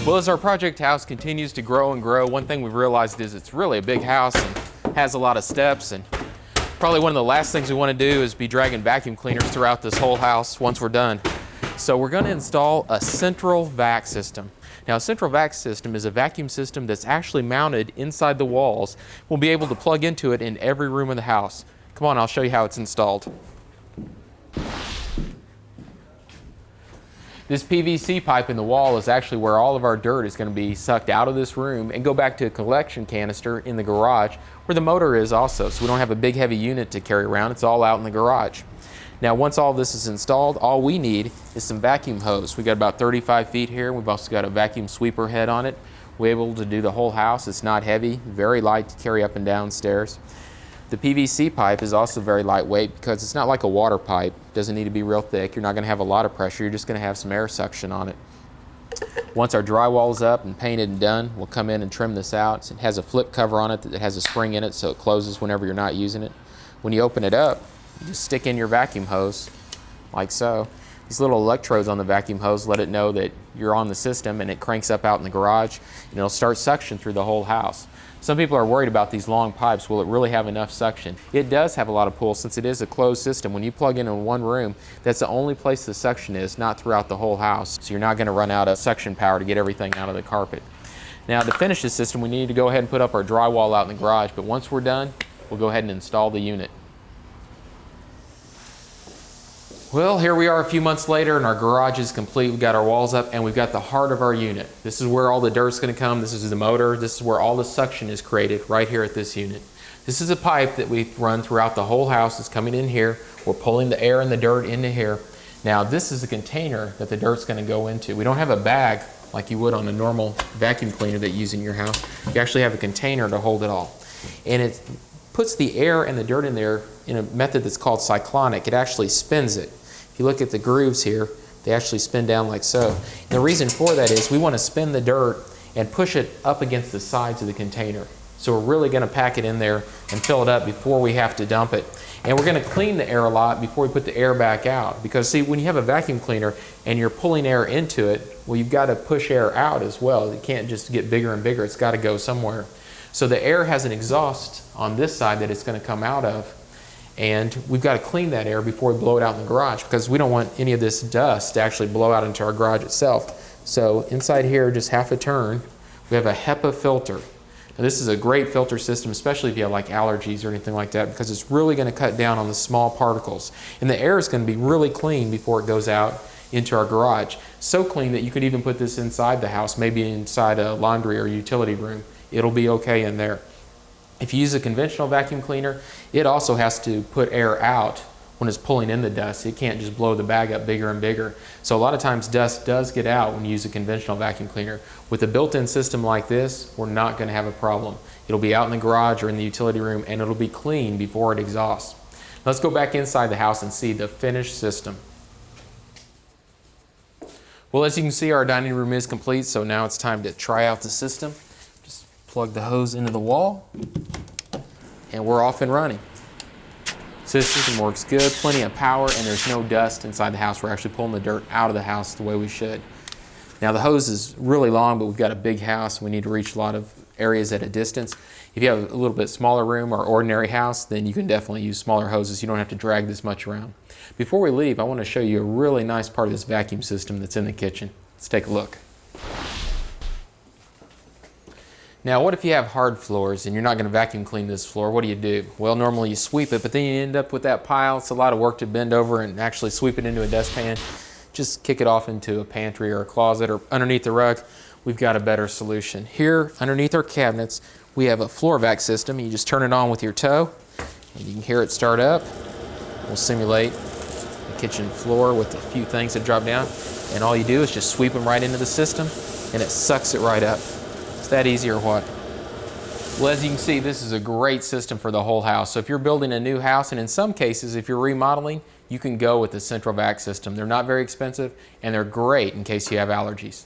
Well, as our project house continues to grow and grow, one thing we've realized is it's really a big house and has a lot of steps, and probably one of the last things we want to do is be dragging vacuum cleaners throughout this whole house once we're done. So we're going to install a central vac system. Now, a central vac system is a vacuum system that's actually mounted inside the walls. We'll be able to plug into it in every room of the house. Come on, I'll show you how it's installed. This PVC pipe in the wall is actually where all of our dirt is going to be sucked out of this room and go back to a collection canister in the garage where the motor is also. So we don't have a big heavy unit to carry around. It's all out in the garage. Now, once all this is installed, all we need is some vacuum hose. We got about 35 feet here. We've also got a vacuum sweeper head on it. We're able to do the whole house. It's not heavy, very light to carry up and down stairs. The PVC pipe is also very lightweight because it's not like a water pipe. It doesn't need to be real thick. You're not going to have a lot of pressure. You're just going to have some air suction on it. Once our drywall is up and painted and done, we'll come in and trim this out. It has a flip cover on it that has a spring in it so it closes whenever you're not using it. When you open it up, you just stick in your vacuum hose like so. These little electrodes on the vacuum hose let it know that you're on the system, and it cranks up out in the garage and it'll start suction through the whole house. Some people are worried about these long pipes. Will it really have enough suction? It does have a lot of pull since it is a closed system. When you plug in one room, that's the only place the suction is, not throughout the whole house. So you're not going to run out of suction power to get everything out of the carpet. Now, to finish this system, we need to go ahead and put up our drywall out in the garage, but once we're done, we'll go ahead and install the unit. Well, here we are a few months later and our garage is complete. We've got our walls up and we've got the heart of our unit. This is where all the dirt's going to come. This is the motor. This is where all the suction is created, right here at this unit. This is a pipe that we've run throughout the whole house. It's coming in here. We're pulling the air and the dirt into here. Now, this is the container that the dirt's going to go into. We don't have a bag like you would on a normal vacuum cleaner that you use in your house. You actually have a container to hold it all. And it puts the air and the dirt in there in a method that's called cyclonic. It actually spins it. If you look at the grooves here, they actually spin down like so. And the reason for that is we want to spin the dirt and push it up against the sides of the container. So we're really going to pack it in there and fill it up before we have to dump it. And we're going to clean the air a lot before we put the air back out. Because see, when you have a vacuum cleaner and you're pulling air into it, well, you've got to push air out as well. It can't just get bigger and bigger. It's got to go somewhere. So the air has an exhaust on this side that it's going to come out of. And we've got to clean that air before we blow it out in the garage because we don't want any of this dust to actually blow out into our garage itself. So inside here, just half a turn, we have a HEPA filter. Now this is a great filter system, especially if you have like allergies or anything like that, because it's really going to cut down on the small particles. And the air is going to be really clean before it goes out into our garage. So clean that you could even put this inside the house, maybe inside a laundry or utility room. It'll be okay in there. If you use a conventional vacuum cleaner, it also has to put air out when it's pulling in the dust. It can't just blow the bag up bigger and bigger. So a lot of times dust does get out when you use a conventional vacuum cleaner. With a built-in system like this, we're not going to have a problem. It'll be out in the garage or in the utility room and it'll be clean before it exhausts. Let's go back inside the house and see the finished system. Well, as you can see, our dining room is complete, so now it's time to try out the system. Plug the hose into the wall, and we're off and running. So this system works good, plenty of power, and there's no dust inside the house. We're actually pulling the dirt out of the house the way we should. Now the hose is really long, but we've got a big house. We need to reach a lot of areas at a distance. If you have a little bit smaller room or ordinary house, then you can definitely use smaller hoses. You don't have to drag this much around. Before we leave, I want to show you a really nice part of this vacuum system that's in the kitchen. Let's take a look. Now, what if you have hard floors and you're not going to vacuum clean this floor? What do? Well, normally you sweep it, but then you end up with that pile. It's a lot of work to bend over and actually sweep it into a dustpan. Just kick it off into a pantry or a closet or underneath the rug. We've got a better solution. Here, underneath our cabinets, we have a floor vac system. You just turn it on with your toe, and you can hear it start up. We'll simulate the kitchen floor with a few things that drop down, and all you do is just sweep them right into the system, and it sucks it right up. That easy or what? Well, as you can see, this is a great system for the whole house. So if you're building a new house, and in some cases, if you're remodeling, you can go with the central vac system. They're not very expensive, and they're great in case you have allergies.